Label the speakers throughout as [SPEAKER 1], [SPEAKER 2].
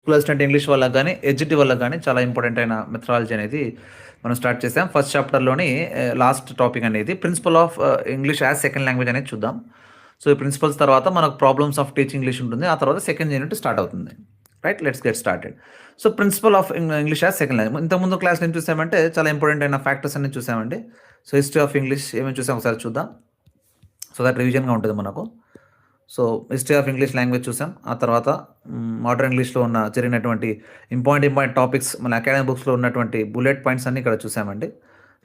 [SPEAKER 1] Plus అంటే English వాళ్ళకి గానీ, ఎడ్జిటి వాళ్ళకి గానీ చాలా ఇంపార్టెంట్ అయిన మెథడాలజీ అనేది మనం స్టార్ట్ చేసాం. ఫస్ట్ చాప్టర్‌లోని లాస్ట్ టాపిక్ అనేది principle of English as second language అనేది చూద్దాం. సో, ఈ ప్రిన్సిపల్స్ తర్వాత మనకు ప్రాబ్లమ్స్ ఆఫ్ టీచింగ్ ఇంగ్లీష్ ఉంటుంది. ఆ తర్వాత సెకండ్ యూనిట్ స్టార్ట్ అవుతుంది. Right? Let's get started. So, principle of English as second language. ఇంతకుముందు క్లాస్‌లో ఏం చూసామంటే చాలా ఇంపార్టెంట్ అయిన ఫ్యాక్టర్స్ అన్ని చూసామండి. సో, హిస్టరీ ఆఫ్ ఇంగ్లీష్ ఏమేమి చూసాం ఒకసారి చూద్దాం. సో, దట్ రివిజన్‌గా ఉంటది మనకు. So, history of English language చూసాం. ఆ తర్వాత మోడర్న్ ఇంగ్లీష్‌లో జరిగినటువంటి ఇంపార్టెంట్ టాపిక్స్ మన అకాడమిక్ బుక్స్‌లో ఉన్నటువంటి బుల్లెట్ పాయింట్స్ అన్నీ ఇక్కడ చూసామండి.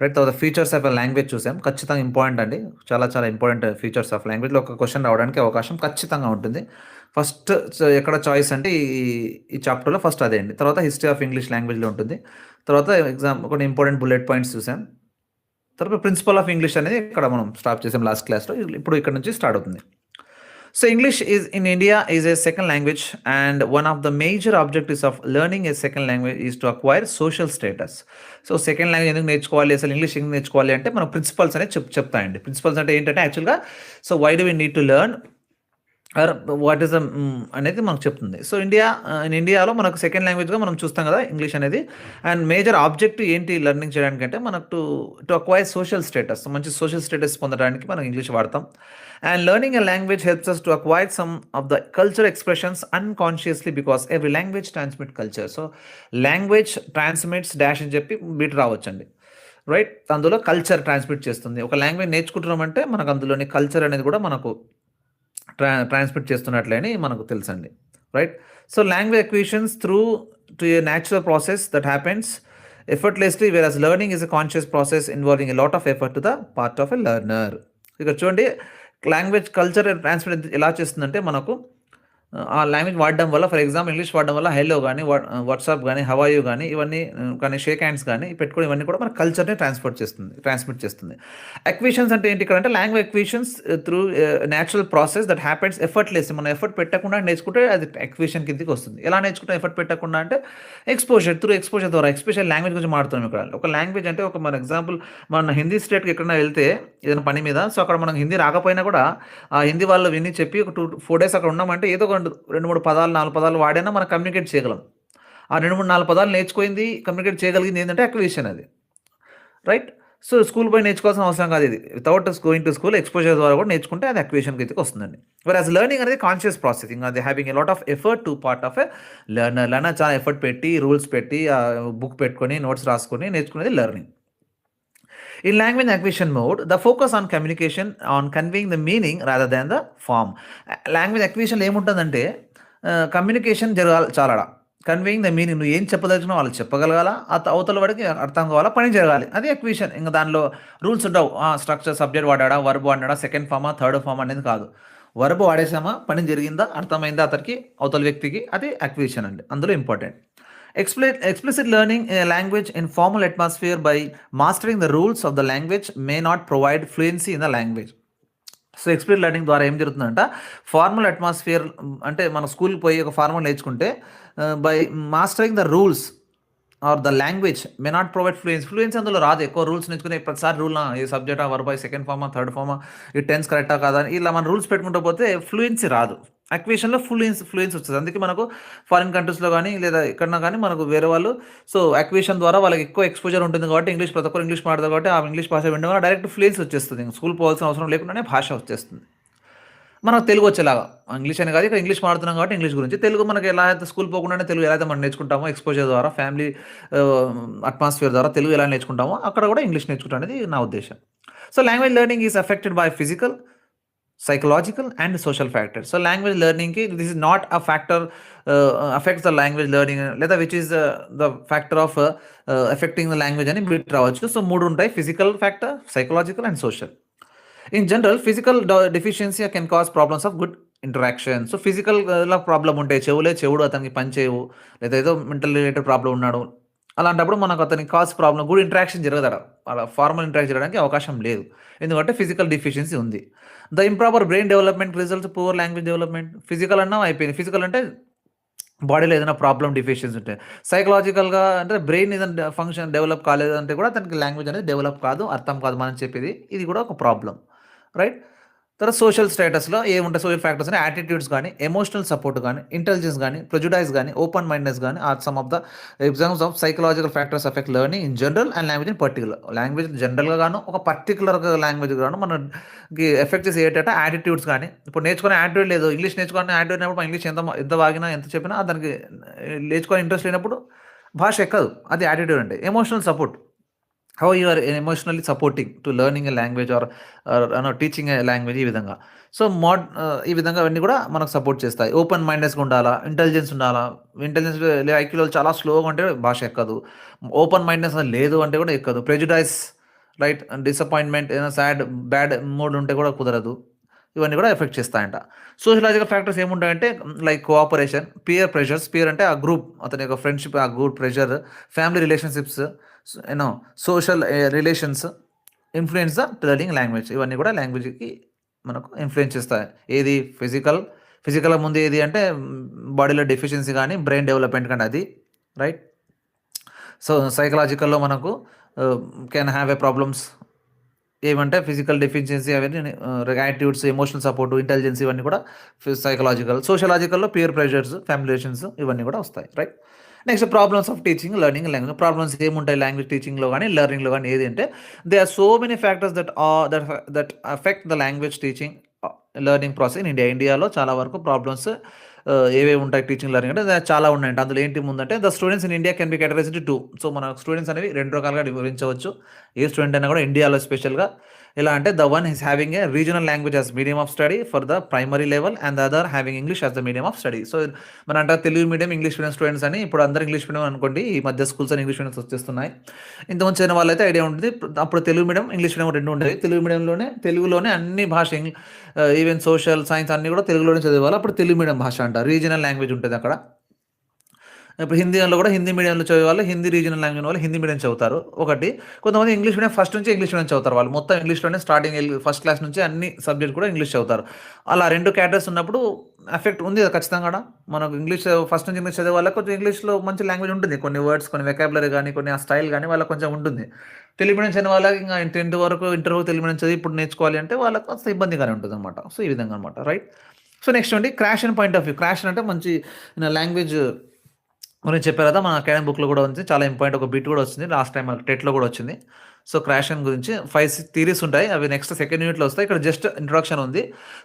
[SPEAKER 1] రైట్. తర్వాత ఫీచర్స్ ఆఫ్ ఎ లాంగ్వేజ్ చూసాం. ఖచ్చితంగా ఇంపార్టెంట్ అండి. చాలా చాలా ఇంపార్టెంట్ ఫీచర్స్ ఆఫ్ లాంగ్వేజ్‌లో ఒక క్వెషన్ రావడానికి అవకాశం ఖచ్చితంగా ఉంటుంది. ఫస్ట్ ఎక్కడ చాయిస్ అంటే ఈ చాప్టర్‌లో ఫస్ట్ అదే అండి. తర్వాత హిస్టరీ ఆఫ్ ఇంగ్లీష్ లాంగ్వేజ్‌లో ఉంటుంది. తర్వాత కొన్ని ఇంపార్టెంట్ బుల్లెట్ పాయింట్స్ చూసాం. తర్వాత ప్రిన్సిపల్ ఆఫ్ ఇంగ్లీష్ అనేది ఇక్కడ మనం స్టాప్ చేసాం లాస్ట్ క్లాస్‌లో. ఇప్పుడు ఇక్కడ నుంచి స్టార్ట్ అవుతుంది. So English is in India is a second language, and one of the major objectives of learning a second language is to acquire social status. So second language ఎందుకు నేర్చుకోవాలి, అసలు English ఎందుకు నేర్చుకోవాలి అంటే మనం ప్రిన్సిపల్స్ అనేది చెప్తాయండి. Principles అంటే ఏంటంటే యాక్చువల్గా so why do we need to learn or what is the అనేది మనకు చెప్తుంది. సో ఇండియాలో మనకు సెకండ్ లాంగ్వేజ్గా మనం చూస్తాం కదా ఇంగ్లీష్ అనేది. అండ్ మేజర్ ఆబ్జెక్ట్ ఏంటి లెర్నింగ్ చేయడానికి అంటే మనకు టు అక్వైర్ సోషల్ స్టేటస్, మంచి సోషల్ స్టేటస్ పొందడానికి మనం ఇంగ్లీష్ వాడతాం. And learning a language helps us to acquire some of the cultural expressions unconsciously because every language transmits culture. So language transmits dash అని చెప్పి beat రావచ్చండి. Right. అందులో culture transmit చేస్తుంది. ఒక లాంగ్వేజ్ నేర్చుకుంటున్నామంటే మనకు అందులోని కల్చర్ అనేది కూడా మనకు ట్రాన్స్మిట్ చేస్తున్నట్లే అని మనకు తెలుసండి. Right. So language acquisitions through to a natural process that happens effortlessly, whereas learning is a conscious process involving a lot of effort to the part of a learner. ఇక్కడ చూడండి language culture transfer ఎలా చేస్తుందంటే మనకు ఆ language వాడడం వల్ల, for example English వాడడం వల్ల హెల్లో కానీ వాట్సాప్ కానీ హౌ ఆర్ యూ కానీ ఇవన్నీ కానీ షేక్ హ్యాండ్స్ కానీ పెట్టుకొని ఇవన్నీ కూడా మన కల్చర్ని ట్రాన్స్మిట్ చేస్తుంది. అక్విజిషన్స్ అంటే ఏంటి ఇక్కడ అంటే language acquisitions through natural process that happens effortless. మనం ఎఫర్ట్ పెట్టకుండా నేర్చుకుంటే అది అక్విజిషన్ కిందకి వస్తుంది. ఎలా నేర్చుకుంటే ఎఫర్ట్ పెట్టకుండా అంటే ఎక్స్పోజర్ ద్వారా. ఎక్స్పెషల్ లాంగ్వేజ్ గురించి మాట్లాడుతున్నాం ఇక్కడ. ఒక లాంగ్వేజ్ అంటే ఒక మన ఎగ్జాంపుల్ మన హిందీ స్టేట్కి ఎక్కడైనా వెళ్తే ఏదైనా పని మీద, సో అక్కడ మనకు హిందీ రాకపోయినా కూడా ఆ హిందీ వాళ్ళు విని చెప్పి ఒక 4 days అక్కడ ఉన్నామంటే ఏదో 2-3 పదాలు 4 పదాలు వాడైనా మనం కమ్యూనికేట్ చేయగలం. ఆ 2-3-4 పదాలు నేర్చుకుంది కమ్యూనికేట్ చేయగలిగింది ఏంటంటే అక్విజిషన్ అది. రైట్. సో స్కూల్ పోయి నేర్చుకోవాల్సిన అవసరం కాదు. ఇది without going to school exposure ద్వారా కూడా నేర్చుకుంటే అది అక్విజిషన్ కిందకి వస్తుందండి. వెరాజ్ లెర్నింగ్ అనేది కాన్షియస్ ప్రాసెసింగ్, అది having a lot of effort to part of a learner చాలా ఎఫర్ట్ పెట్టి రూల్స్ పెట్టి బుక్ పెట్టుకొని నోట్స్ రాసుకొని నేర్చుకునేది learning. In language acquisition mode, the focus on communication, on conveying the meaning rather than the form. Language అక్విజిషన్లో ఏముంటుందంటే communication జరగాలి చాలా. కన్వేయింగ్ ద మీనింగ్, నువ్వు ఏం చెప్పదలుచుకున్నా వాళ్ళు చెప్పగలగాల, అవతల వాడికి అర్థం కావాలా, పని జరగాలి, అది అక్విజిషన్. ఇంకా దానిలో రూల్స్ ఉండవు. స్ట్రక్చర్ సబ్జెక్ట్ వాడా, వర్బ్ వాడా, సెకండ్ ఫామా థర్డ్ ఫామ్ అనేది కాదు. వర్బ్ వాడేసామా, పని జరిగిందా, అర్థమైందా అతనికి అవతల వ్యక్తికి, అది అక్విజిషన్ అండి. అందులో important. Explicit learning a language in formal atmosphere by mastering the rules of the language may not provide fluency in the language. So explicit learning ద్వారా ఏం జరుగుతుందంట, ఫార్మల్ అట్మాస్ఫియర్ అంటే మన స్కూల్కి పోయి ఒక ఫార్మల్ నేర్చుకుంటే by mastering the rules or the language may not provide fluency అందులో రాదు. ఎక్కువ రూల్స్ నేర్చుకునే ప్రతిసారి రూల్ ఏ సబ్జెక్టా వర్బా సెకండ్ ఫామా థర్డ్ ఫామా ఈ టెన్స్ కరెక్టా కాదా అని ఇలా మన రూల్స్ పెట్టుకుంటూ పోతే ఫ్లూయెన్సీ రాదు. అక్విజిషన్లో ఫ్లూయెన్సీ వస్తుంది. అందుకే మనకు ఫారిన్ కంట్రీస్లో కానీ లేదా ఎక్కడన్నా కానీ మనకు వేరే వాళ్ళు సో అక్విజిషన్ ద్వారా వాళ్ళకి ఎక్కువ ఎక్స్పోజర్ ఉంటుంది కాబట్టి ఇంగ్లీష్ ప్రతి ఒక్కరు ఇంగ్లీష్ మాట్లాడతారు కాబట్టి ఆ ఇంగ్లీష్ భాష వినడం వల్ల డైరెక్ట్ ఫ్లూయెన్సీ వచ్చేస్తుంది. స్కూల్ పోవాల్సిన అవసరం లేకుండానే భాష వచ్చేస్తుంది. మనకు తెలుగు వచ్చేలాగా, ఇంగ్లీష్ అని కాదు ఇక్కడ ఇంగ్లీష్ మాడుతున్నాం కాబట్టి ఇంగ్లీష్ గురించి, తెలుగు మనకి ఎలా అయితే స్కూల్ పోకుండానే తెలుగు ఎలా అయితే మనం నేర్చుకుంటామో ఎక్స్పోజర్ ద్వారా ఫ్యామిలీ అట్మాస్ఫియర్ ద్వారా తెలుగు ఎలా నేర్చుకుంటామో అక్కడ కూడా ఇంగ్లీష్ నేర్చుకుంటాం అనేది నా ఉద్దేశం. So language learning is affected by physical, psychological and social factors. So language learning ki this is not a factor affects the language learning లేదా which is the factor of affecting the language అని bit రావచ్చు. So 3 ఉంటాయి, physical factor, psychological and social. In general physical deficiency can cause problems of good interaction. So physical problem ఉంటాయి, చెవుడు అతనికి పని చేయవు, లేదా ఏదో మెంటల్ రిలేటెడ్ ప్రాబ్లం ఉన్నాడు, అలాంటప్పుడు మనకు అతనికి కాజ్ ప్రాబ్లం గుడ్ ఇంటరాక్షన్ జరగదట, అలా ఫార్మల్ ఇంటరాక్ట్ చేయడానికి అవకాశం లేదు, ఎందుకంటే ఫిజికల్ డిఫిషియన్సీ ఉంది. The improper brain development results poor language development. Physical అన్నా అయిపోయింది, ఫిజికల్ అంటే బాడీలో ఏదైనా ప్రాబ్లం డిఫిషియన్సీ ఉంటాయి. సైకలాజికల్గా అంటే బ్రెయిన్ ఏదైనా ఫంక్షన్ డెవలప్ కాలేదంటే కూడా తనకి లాంగ్వేజ్ అనేది డెవలప్ కాదు, అర్థం కాదు మనం చెప్పేది, ఇది కూడా ఒక ప్రాబ్లం. రైట్. తర్వాత సోషల్ స్టేటస్‌లో ఏముంటాయి సోషల్ ఫ్యాక్టర్స్ అని యాటిట్యూడ్స్ గాని, ఎమోషనల్ సపోర్ట్ గాని, ఇంటెలిజెన్స్ గాని, ప్రెజుడైజ్ గాని, ఓపెన్ మైండ్‌నెస్ గాని or some of the examples of psychological factors affect learning in general and language in particular. Language జనరల్‌గా గాను, ఒక పర్టిక్యులర్‌గా లాంగ్వేజ్ గాను మనకి ఎఫెక్ట్ చేసే ఏంటంటే యాటిట్యూడ్స్ గాని, ఇప్పుడు నేర్చుకునే యాటిట్యూడ్ లేదు. ఇంగ్లీష్ నేర్చుకునే యాటిట్యూడ్ లేనప్పుడు ఇంగ్లీష్ ఎంత వాగినా, ఎంత చెప్పినా దానికి నేర్చుకునే ఇంట్రెస్ట్ లేనప్పుడు భాష ఎక్కదు. అది యాటిట్యూడ్ అంటే. Emotional support. How you are emotionally supporting to learning a language or teaching a language ఈ విధంగా. సో, ఈ విధంగా అవన్నీ కూడా మనకు సపోర్ట్ చేస్తాయి. ఓపెన్ మైండెడ్స్‌గా ఉండాలా, ఇంటెలిజెన్స్ ఉండాలా. ఇంటెలిజెన్స్ ఐక్యూలో చాలా స్లోగా ఉంటే భాష ఎక్కదు. ఓపెన్ మైండ్‌నెస్ లేదు అంటే కూడా ఎక్కదు. ప్రెజుడైజ్ రైట్ డిసప్పాయింట్‌మెంట్ ఏదైనా బ్యాడ్ మూడ్ ఉంటే కూడా కుదరదు. ఇవన్నీ కూడా ఎఫెక్ట్ చేస్తాయంట. సోషలాజికల్ ఫ్యాక్టర్స్ ఏముంటాయంటే like cooperation, peer pressures. Peer అంటే ఆ గ్రూప్ అతని యొక్క ఫ్రెండ్‌షిప్, ఆ group pressure, family relationships, social relations influence the learning language. ఇవన్నీ కూడా లాంగ్వేజ్‌కి మనకు ఇన్‌ఫ్లుయెన్స్ చేస్తాయి. ఏది ఫిజికల్ ముందు ఏది అంటే బాడీలో డెఫిషియన్సీ గాని, బ్రెయిన్ డెవలప్‌మెంట్ గాని అది రైట్. సో, సైకలాజికల్‌లో మనకు కెన్ హావ్ ఎ ప్రాబ్లమ్స్ ఏమంటే ఫిజికల్ డెఫిషియన్సీ అవన్నీ యాటిట్యూడ్స్, ఎమోషనల్ సపోర్ట్, ఇంటెలిజెన్స్ ఇవన్నీ కూడా psychological. సోషలాజికల్‌లో peer pressures, family relations ఇవన్నీ కూడా వస్తాయి. Right. Next problems of teaching, learning language. Problems ఏముంటాయి లాంగ్వేజ్ టీచింగ్‌లో గాని, లెర్నింగ్‌లో గాని ఏది అంటే they are so many factors that affect the language teaching learning process in India. ఇండియాలో చాలా వరకు ప్రాబ్లమ్స్ ఏవేవి ఉంటాయి టీచింగ్ లెర్నింగ్ అంటే చాలా ఉన్నాయంట. అందులో ఏంటి ముందంటే the students in India can be categorized two. So, మన స్టూడెంట్స్ అనేవి 2 రకాలుగా వివరించవచ్చు. ఏ స్టూడెంట్ అయినా కూడా ఇండియాలో స్పెషల్‌గా ఎలా అంటే the one is having a regional language as medium of study for the primary level and the other having English as the medium of study. So, మన అంటారు Telugu medium, English medium students అని. ఇప్పుడు అందరూ ఇంగ్లీష్ మీడియం అనుకోండి. ఈ మధ్య schools అని English mediums వచ్చేస్తున్నాయి. ఇంతకుముందు చదివిన వాళ్ళైతే ఐడియా ఉంటుంది. అప్పుడు తెలుగు మీడియం, ఇంగ్లీష్ మీడియం 2 ఉండేవి. తెలుగులోనే అన్ని భాష ఈవెన్ సోషల్, సైన్స్ అన్నీ కూడా తెలుగులోనే చదివేవాళ్ళు. అప్పుడు తెలుగు మీడియం భాష అంటారు. రీజనల్ లాంగ్వేజ్ ఉంటది అక్కడ. ఇప్పుడు హిందీలో కూడా హిందీ మీడియంలో చదివేవాళ్ళు హిందీ రీజనల్ లాంగ్వేజ్ వాళ్ళు హిందీ మీడియం చదువుతారు ఒకటి. కొంతమంది ఇంగ్లీష్ మీడియం ఫస్ట్ నుంచి ఇంగ్లీష్ మీడియం చదువుతారు. వాళ్ళు మొత్తం ఇంగ్లీష్‌లోనే స్టార్టింగ్ ఫస్ట్ క్లాస్ నుంచి అన్ని సబ్జెక్ట్ కూడా ఇంగ్లీష్ చదువుతారు. అలా 2 క్యాటగరీస్ ఉన్నప్పుడు ఎఫెక్ట్ ఉంది కదా ఖచ్చితంగా ఆడ. మనకు ఇంగ్లీష్ ఫస్ట్ నుంచి ఇంగ్లీష్ చదివే వాళ్ళకి కొంచెం ఇంగ్లీష్‌లో మంచి లాంగ్వేజ్ ఉంటుంది. కొన్ని వర్డ్స్, కొన్ని వెకాబులరీ గాని, కొన్ని ఆ స్టైల్ గాని వాళ్ళకి కొంచెం ఉంటుంది. తెలుగు మీడియం చదివిన వాళ్ళకి ఇంక 10థ్ వరకు, ఇంటర్ వరకు తెలుగు మీడియం చదివి ఇప్పుడు నేర్చుకోవాలి అంటే వాళ్ళకి కాస్త ఇబ్బందిగానే ఉంటుందన్నమాట. సో, ఈ విధంగా అనమాట. రైట్. సో, నెక్స్ట్ అండి క్రాషన్ పాయింట్ ఆఫ్ వ్యూ. క్రాషన్ అంటే మంచి లాంగ్వేజ్ గురించి చెప్పారు కదా! మన అకాడమిక్ బుక్‌లో కూడా ఉంది. చాలా ఇంపార్టెంట్ ఒక బిట్ కూడా వచ్చింది. లాస్ట్ టైమ్ మనకు టెట్‌లో కూడా వచ్చింది. సో, క్రాషన్ గురించి 5, 6 థియరీస్ ఉంటాయి. అవి నెక్స్ట్ సెకండ్ యూనిట్‌లో వస్తాయి. ఇక్కడ జస్ట్ ఇంట్రొడక్షన్ ఉంది.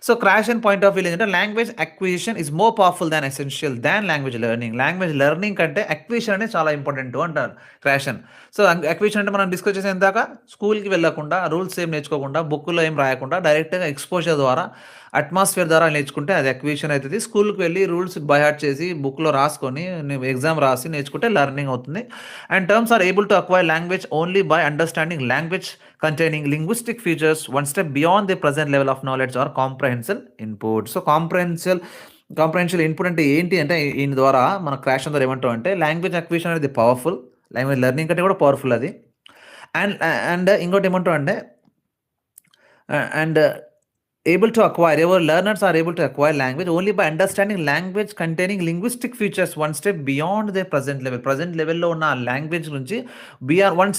[SPEAKER 1] సో, క్రాషన్ పాయింట్ ఆఫ్ వ్యూ ఏంటంటే language acquisition is more powerful than essential than language learning. Language learning కంటే అక్విజిషన్ అనేది చాలా ఇంపార్టెంట్ అంటారు క్రాషన్. సో, అక్విజిషన్ అంటే మనం డిస్కస్ చేసిన ఇందాక స్కూల్‌కి వెళ్ళకుండా, రూల్స్ ఏం నేర్చుకోకుండా, బుక్‌లో ఏం రాయకుండా డైరెక్ట్‌గా ఎక్స్‌పోజర్ ద్వారా, అట్మాస్ఫియర్ ద్వారా నేర్చుకుంటే అది అక్విజిషన్ అయితది. స్కూల్‌కి వెళ్లి రూల్స్ బై హార్ట్ చేసి, బుక్‌లో రాసుకొని, ఎగ్జామ్ రాసి నేర్చుకుంటే లెర్నింగ్ అవుతుంది. And terms are able to acquire language only by understanding language containing linguistic features one step beyond the present level of knowledge or comprehensive input. So, comprehensible input అంటే ఏంటి అంటే ఈయన ద్వారా మన క్రాషన్ ద్వారా ఏమంటాం అంటే లాంగ్వేజ్ అక్విజిషన్ అనేది పవర్‌ఫుల్. లాంగ్వేజ్ లెర్నింగ్ కంటే కూడా పవర్‌ఫుల్ అది. అండ్ అండ్ ఇంకోటి ఏమంటాం అంటే and able to acquire our learners are able to acquire language only by understanding language containing linguistic features one step beyond their present level లో ఉన్న language నుంచి BR one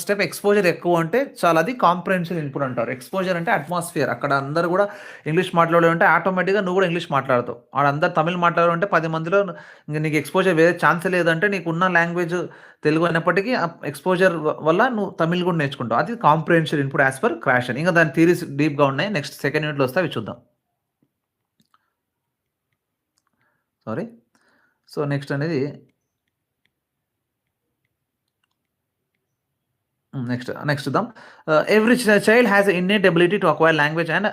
[SPEAKER 1] step exposure ఎక్కువ అంటే చాలా అది కాంప్రహెన్షన్ ఇన్పుట్ అంటారు. Exposure అంటే atmosphere. అక్కడ అందరూ కూడా ఇంగ్లీష్ మాట్లాడాలంటే ఆటోమేటిక్గా నువ్వు కూడా ఇంగ్లీష్ మాట్లాడతావు. ఆడ అందరు తమిళ్ మాట్లాడాలంటే 10 మందిలో నీకు ఎక్స్పోజర్ వేరే ఛాన్స్ లేదంటే నీకున్న లాంగ్వేజ్ తెలుగు అయినప్పటికీ ఎక్స్పోజర్ వల్ల నువ్వు తమిళ్ కూడా నేర్చుకుంటావు. అది కాంప్రహెన్షన్ ఇన్పుట్ యాజ్ పర్ క్రాషన్. ఇంకా దాని థియరీస్ డీప్‌గా ఉన్నాయి. నెక్స్ట్ సెకండ్ యూనిట్‌లో వస్తే అవి చూద్దాం. సారీ. సో, నెక్స్ట్ అనేది నెక్స్ట్ చూద్దాం. Every child has a innate ability to acquire language and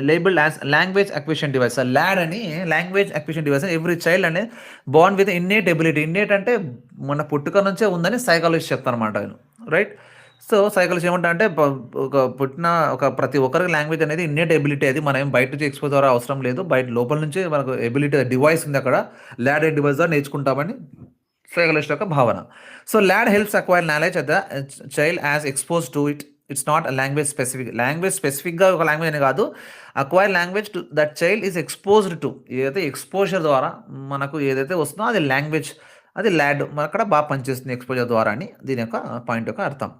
[SPEAKER 1] labelled as language acquisition device. LAD అని language acquisition device every child అనేది born with innate ability. Innate అంటే మన పుట్టుక నుంచే ఉందని సైకాలజిస్ట్ చెప్తారన్నమాట ఆయన. రైట్. సో, సైకాలజిస్ట్ ఏమంటారంటే ప్రతి ఒక్కరికి లాంగ్వేజ్ అనేది ఇన్నెట్ ఎబిలిటీ. అది మనం ఏం బయట నుంచి ఎక్స్‌పోజ్ ద్వారా అవసరం లేదు. బయట లోపల నుంచే మనకు ఎబిలిటీ డివైస్ ఉంది అక్కడ. లాడ్ డివైస్ ద్వారా నేర్చుకుంటామని సైకాలజిస్ట్ యొక్క భావన. So, LAD helps acquire knowledge at the child as expose to it. It's not language specific. Language స్పెసిఫిక్‌గా ఒక లాంగ్వేజ్ అని కాదు. Acquire language to that child is exposed to. ఏదైతే ఎక్స్‌పోజర్ ద్వారా మనకు ఏదైతే వస్తుందో అది లాంగ్వేజ్. అది లాడ్ అక్కడ బాగా పనిచేస్తుంది ఎక్స్‌పోజర్ ద్వారా అని దీని యొక్క పాయింట్ యొక్క అర్థం.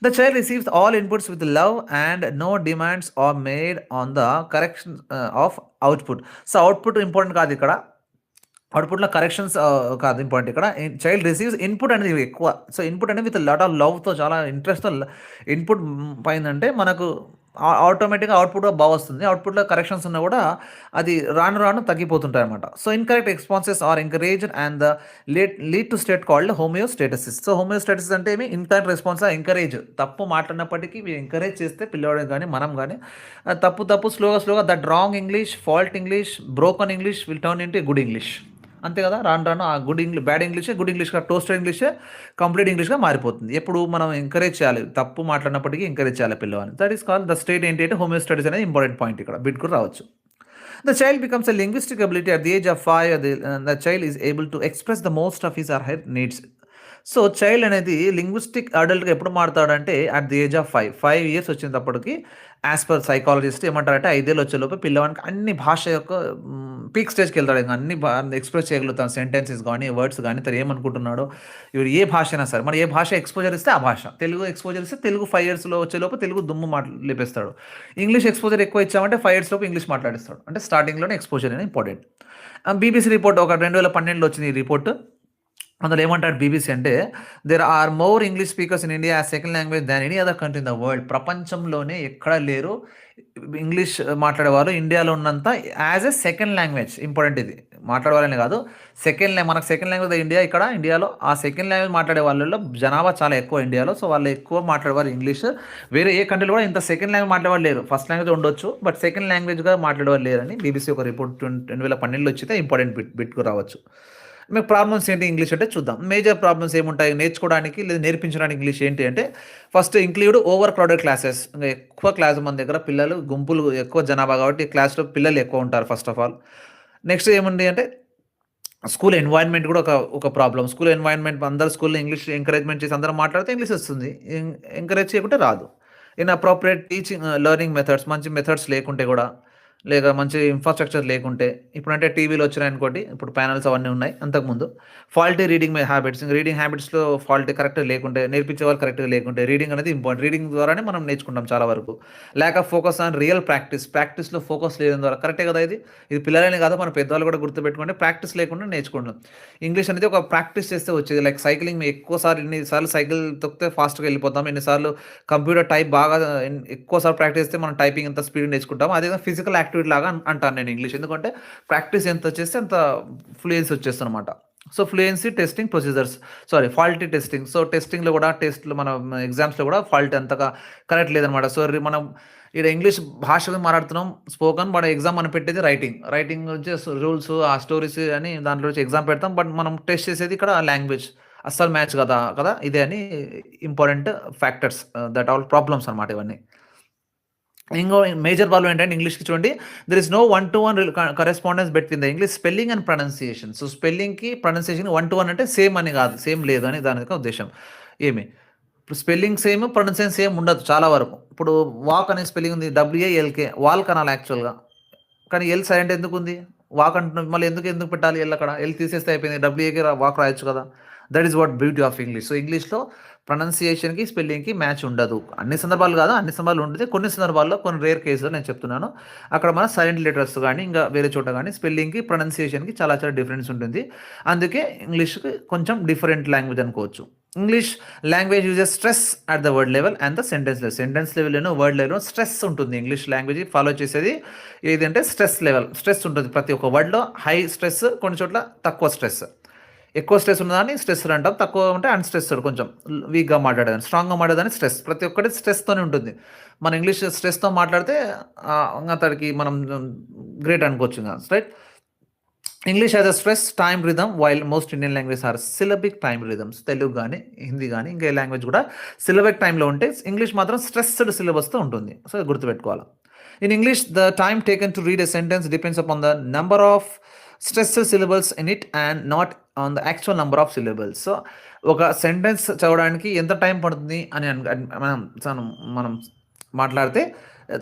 [SPEAKER 1] The child receives all inputs with love and no demands are made on the correction of output. So output important కాదు ఇక్కడ. అవుట్‌పుట్‌లో కరెక్షన్స్ కాదు ఇంపార్టెంట్ ఇక్కడ. చైల్డ్ రిసీవ్స్ ఇన్‌పుట్ అనేది ఎక్కువ. సో, ఇన్‌పుట్ అనేది విత్ లాట్ ఆఫ్ లవ్‌తో చాలా ఇంట్రెస్ట్‌తో ఇన్‌పుట్ పైనంటే మనకు ఆటోమేటిక్‌గా అవుట్‌పుట్ వస్తుంది. అవుట్‌పుట్‌లో కరెక్షన్స్ ఉన్నా కూడా అది రాను రాను తగ్గిపోతుంటాయన్నమాట. So, incorrect responses are encouraged and the lead to state called homeostasis. So, homeostasis అంటే ఏమి ఇన్‌కరెక్ట్ రెస్పాన్స్ ఎంకరేజ్ తప్పు మాట్లాడినప్పటికీ ఎంకరేజ్ చేస్తే పిల్లోడికి గాని, మనం గాని తప్పు స్లోగా that wrong English, fault English, broken English will turn into good English. అంతే కదా! రాను రాను ఆ బ్యాడ్ ఇంగ్లీషే గుడ్ ఇంగ్లీష్‌గా టోస్టెడ్ ఇంగ్లీషే కంప్లీట్ ఇంగ్లీష్‌గా మారిపోతుంది. ఎప్పుడు మనం ఎంకరేజ్ చేయాలి. తప్పు మాట్లాడినప్పటికీ ఎంకరేజ్ చేయాలి పిల్లవాడిని. That is called the state ఏంటి అంటే హోమియోస్టాసిస్ అనేది ఇంపార్టెంట్ పాయింట్ ఇక్కడ. బిట్ కూడా రావచ్చు. The child becomes a linguistic ability at the age of 5. The child is able to express the most of his or her needs. So, child అనేది linguistic అడల్ట్‌గా ఎప్పుడు మారతాడంటే at the age of 5 years వచ్చేటప్పటికి as per psychologist ఏమంటారంటే 5 ఏళ్ళు వచ్చేలోపు పిల్లవానికి అన్ని భాష యొక్క పీక్ స్టేజ్‌కెళ్తాడు. ఇంక అన్ని ఎక్స్‌ప్రెస్ చేయగలుగుతాడు. సెంటెన్సెస్ గాని, వర్డ్స్ గాని తను ఏమనుకుంటున్నాడో ఇవి ఏ భాష అయినా సరే. మనం ఏ భాష ఎక్స్‌పోజర్ ఇస్తే ఆ భాష. తెలుగు ఎక్స్‌పోజర్ ఇస్తే తెలుగు 5 ఇయర్స్‌లో వచ్చేలోపు తెలుగు దుమ్ము లేపేస్తాడు. ఇంగ్లీష్ ఎక్స్‌పోజర్ ఎక్కువ ఇచ్చామంటే 5 ఇయర్స్ లోపు ఇంగ్లీష్ మాట్లాడిస్తాడు. అంటే స్టార్టింగ్‌లోనే ఎక్స్‌పోజర్ అనేది ఇంపార్టెంట్. బీబీసీ రిపోర్ట్ ఒక 2012లో వచ్చింది ఈ రిపోర్ట్. అందులో ఏమంటాడు బీబీసీ అంటే there are more English speakers in India as second language than any other country in the world. ప్రపంచంలోనే ఎక్కడ లేరు ఇంగ్లీష్ మాట్లాడేవారు ఇండియాలో ఉన్నంత as a second language. Important ఇది మాట్లాడేవారని కాదు. మనకు సెకండ్ లాంగ్వేజ్ ఇండియాలో ఆ సెకండ్ లాంగ్వేజ్ మాట్లాడే వాళ్ళలో జనాభా చాలా ఎక్కువ ఇండియాలో. సో, వాళ్ళు ఎక్కువ మాట్లాడేవారు ఇంగ్లీష్. వేరే ఏ కంట్రీలో కూడా ఇంత సెకండ్ లాంగ్వేజ్ మాట్లాడేవాళ్ళు లేరు. ఫస్ట్ లాంగ్వేజ్ ఉండొచ్చు బట్ సెకండ్ లాంగ్వేజ్గా మాట్లాడేవాళ్ళు లేరని బీబీసీ ఒక రిపోర్ట్ 2012లో వచ్చితే ఇంపార్టెంట్ బిట్కు రావచ్చు. మీకు ప్రాబ్లమ్స్ ఏంటి ఇంగ్లీష్ అంటే చూద్దాం. మేజర్ ప్రాబ్లమ్స్ ఏముంటాయి నేర్చుకోవడానికి లేదా నేర్పించడానికి ఇంగ్లీష్ ఏంటి అంటే first include over crowded classes. ఇంకా ఎక్కువ క్లాస్ మన దగ్గర పిల్లలు గుంపులు ఎక్కువ జనాభా కాబట్టి క్లాస్‌లో పిల్లలు ఎక్కువ ఉంటారు ఫస్ట్ ఆఫ్ ఆల్. నెక్స్ట్ ఏముంది అంటే స్కూల్ ఎన్వైర్న్మెంట్ కూడా ఒక ప్రాబ్లమ్. స్కూల్ ఎన్వైర్న్మెంట్ అందరూ స్కూల్‌లో ఇంగ్లీష్ ఎంకరేజ్‌మెంట్ చేసి అందరూ మాట్లాడితే ఇంగ్లీష్ వస్తుంది. ఎంకరేజ్ చేయకుంటే రాదు. ఇన్‌అప్రోప్రియేట్ టీచింగ్ లెర్నింగ్ మెథడ్స్ మంచి మెథడ్స్ లేకుంటే కూడా లేక మంచి ఇన్‌ఫ్రాస్ట్రక్చర్ లేకుంటే ఇప్పుడంటే టీవీలు వచ్చినాయనుకోండి. ఇప్పుడు ప్యానెల్స్ అవన్నీ ఉన్నాయి. అంతకుముందు ఫాల్టీ రీడింగ్ హ్యాబిట్స్ రీడింగ్ హ్యాబిట్స్‌లో ఫాల్టీ కరెక్ట్‌గా లేకుంటే నేర్పించేవాళ్ళు కరెక్ట్‌గా లేకుంటే రీడింగ్ అనేది ఇంపార్టెంట్. రీడింగ్ ద్వారానే మనం నేర్చుకుంటాం చాలా వరకు. Lack of focus on real ప్రాక్టీస్‌లో ఫోకస్ లేని ద్వారా కరెక్టే కదా ఇది. ఇది పిల్లలనే కాదు మన పెద్దవాళ్ళు కూడా గుర్తుపెట్టుకుంటే ప్రాక్టీస్ లేకుండా నేర్చుకుంటాం. ఇంగ్లీష్ అనేది ఒక ప్రాక్టీస్ చేస్తే వచ్చేది. లైక్ సైక్లింగ్ ఎన్నిసార్లు సైకిల్ తొక్కితే ఫాస్ట్‌గా వెళ్ళిపోతాం. ఎన్నిసార్లు కంప్యూటర్ టైప్ బాగా ఎక్కువ సార్లు ప్రాక్టీస్ చేస్తే మనం టైపింగ్ ఎంత స్పీడ్‌గా నేర్చుకుంటాం. అదేవిధంగా ఫిజికల్ యాక్టివిటీ లాగా అంటాను నేను ఇంగ్లీష్. ఎందుకంటే ప్రాక్టీస్ ఎంత చేస్తే అంత ఫ్లూయెన్సీ వచ్చేస్తుందన్నమాట. So, fluency testing procedures faulty testing. So, టెస్టింగ్‌లో కూడా మనం ఎగ్జామ్స్‌లో కూడా ఫాల్ట్ అంతగా కరెక్ట్ లేదనమాట. సో, మనం ఈడ ఇంగ్లీష్ భాషలో మాట్లాడుతున్నాం స్పోకెన్ బట్ ఎగ్జామ్ మనం పెట్టేది రైటింగ్ వచ్చి రూల్స్ ఆ స్టోరీస్ అని దాంట్లో వచ్చి ఎగ్జామ్ పెడతాం. బట్ మనం టెస్ట్ చేసేది ఇక్కడ లాంగ్వేజ్ అస్సలు మ్యాచ్ కదా ఇదే అని important factors that all problems అనమాట ఇవన్నీ. ఇంకో మేజర్ ప్రాబ్లమ్ ఏంటంటే ఇంగ్లీష్‌కి చూడండి there is no 1-to-1 correspondence between the English spelling and pronunciation. So, స్పెల్లింగ్‌కి ప్రొనౌన్సియేషన్ 1-to-1 అంటే సేమ్ అని కాదు. సేమ్ లేదు అని దాని యొక్క ఉద్దేశ్యం. ఇప్పుడు స్పెల్లింగ్ సేమ్ ప్రొనౌన్సియేషన్ సేమ్ ఉండదు చాలా వరకు. ఇప్పుడు వాక్ అనే స్పెల్లింగ్ ఉంది WALK వాల్క్ అనాలి యాక్చువల్‌గా. కానీ ఎల్ సైలెంట్ ఎందుకుంది? వాక్ అంటున్నాం మళ్ళీ ఎందుకు పెట్టాలి ఎల్ అక్కడ? ఎల్ తీసేస్తే అయిపోయింది. WAK వాక్ రాయొచ్చు కదా! That is what beauty of English. So, ఇంగ్లీష్‌లో ప్రొనౌన్సియేషన్‌కి, స్పెల్లింగ్‌కి మ్యాచ్ ఉండదు. అన్ని సందర్భాలు కాదు. అన్ని సందర్భాలు ఉంటుంది. కొన్ని సందర్భాల్లో కొన్ని రేర్ కేసులు నేను చెప్తున్నాను. అక్కడ మన సైలెంట్ లెటర్స్ గాని, ఇంకా వేరే చోట గాని స్పెల్లింగ్‌కి, ప్రొనౌన్సియేషన్‌కి చాలా డిఫరెన్స్ ఉంటుంది. అందుకే ఇంగ్లీష్‌కి కొంచెం డిఫరెంట్ లాంగ్వేజ్ అనుకోవచ్చు. English language uses stress at the word level and the sentence level. Sentence లెవెల్‌లోను, వర్డ్ లెవెల్‌లో స్ట్రెస్ ఉంటుంది. ఇంగ్లీష్ లాంగ్వేజ్ ఫాలో చేసేది ఏదంటే స్ట్రెస్ ఉంటుంది. ప్రతి ఒక్క వర్డ్‌లో హై స్ట్రెస్, కొన్ని చోట్ల తక్కువ స్ట్రెస్. ఎక్కువ స్ట్రెస్ ఉన్నదాన్ని స్ట్రెస్సర్ అంటాం. తక్కువ ఉంటే అన్‌స్ట్రెస్డ్ కొంచెం వీక్‌గా మాట్లాడేదాన్ని. స్ట్రాంగ్‌గా మాట్లాడేదాన్ని స్ట్రెస్. ప్రతి ఒక్కటి స్ట్రెస్‌తోనే ఉంటుంది. మన ఇంగ్లీష్ స్ట్రెస్‌తో మాట్లాడితే అతడికి మనం గ్రేట్ అనుకోవచ్చు right. English has a stress time rhythm while most Indian language are syllabic time rhythms. Telugu కానీ, హిందీ కానీ ఇంకే లాంగ్వేజ్ కూడా సిలబిక్ టైంలో ఉంటే ఇంగ్లీష్ మాత్రం స్ట్రెస్డ్ సిలబస్‌తో ఉంటుంది. సో, గుర్తుపెట్టుకోవాలి. In English the time taken to read a sentence depends upon the number of stressed syllables in it and not on the actual number of syllables. So, ఒక sentence చదవడానికి ఎంత time పడుతుంది అని మనం మాట్లాడితే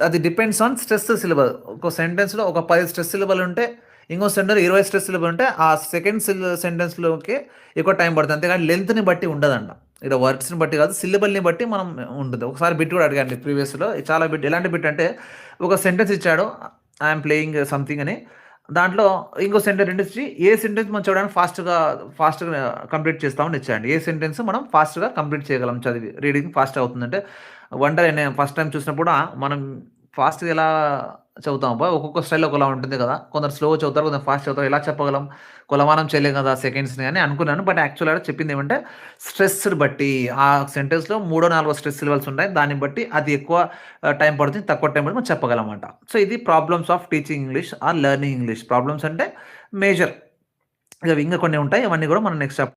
[SPEAKER 1] అది డిపెండ్స్ ఆన్ స్ట్రెస్ సిలబల్. ఒక సెంటెన్స్‌లో ఒక 10 స్ట్రెస్ సిలబల్ ఉంటే ఇంకో సెంటెన్స్ 20 స్ట్రెస్ సిలబల్ ఉంటే ఆ సెకండ్ సెంటెన్స్‌లోకి ఎక్కువ టైం పడుతుంది. అంతేగాని లెంత్‌ని బట్టి ఉండదంట. ఇక్కడ వర్క్స్‌ని బట్టి కాదు, సిలబల్‌ని బట్టి మనం ఉంటుంది. ఒకసారి బిట్ కూడా అడిగానండి ప్రీవియస్‌లో. చాలా బిట్ ఎలాంటి బిట్ అంటే, ఒక సెంటెన్స్ ఇచ్చాడు. ఐ యామ్ ప్లేయింగ్ సంథింగ్ అని. దాంట్లో ఇంకో సెంటెన్స్ రెండిచ్చి, ఏ సెంటెన్స్ మనం చదవడానికి ఫాస్ట్‌గా కంప్లీట్ చేస్తామని ఇచ్చాడండి. ఏ సెంటెన్స్ మనం ఫాస్ట్‌గా కంప్లీట్ చేయగలం చదివి. రీడింగ్ ఫాస్ట్‌గా అవుతుందంటే, వండర్ నేను ఫస్ట్ టైమ్ చూసినప్పుడు మనం ఫాస్ట్‌గా ఎలా చదువుతాం అబ్బా! ఒక్కొక్క స్టైల్‌లో ఒకలా ఉంటుంది కదా! కొందరు స్లో చదువుతారు, కొందరు ఫాస్ట్ చదువుతారు. ఎలా చెప్పగలం? కొలమానం చేయలేం కదా సెకండ్స్‌ని అని అనుకున్నాను. బట్ యాక్చువల్‌గా చెప్పిందేమంటే, స్ట్రెస్‌ని బట్టి ఆ సెంటెన్స్‌లో మూడో, నాలుగో స్ట్రెస్ సిలబల్స్ ఉంటాయి. దాన్ని బట్టి అది ఎక్కువ టైం పడుతుంది. తక్కువ టైం పడుతుంది మనం చెప్పగలమాట. సో, ఇది problems of teaching English are learning English. Problems అంటే మేజర్. ఇవి ఇంకా కొన్ని ఉంటాయి. అవన్నీ కూడా మనం నెక్స్ట్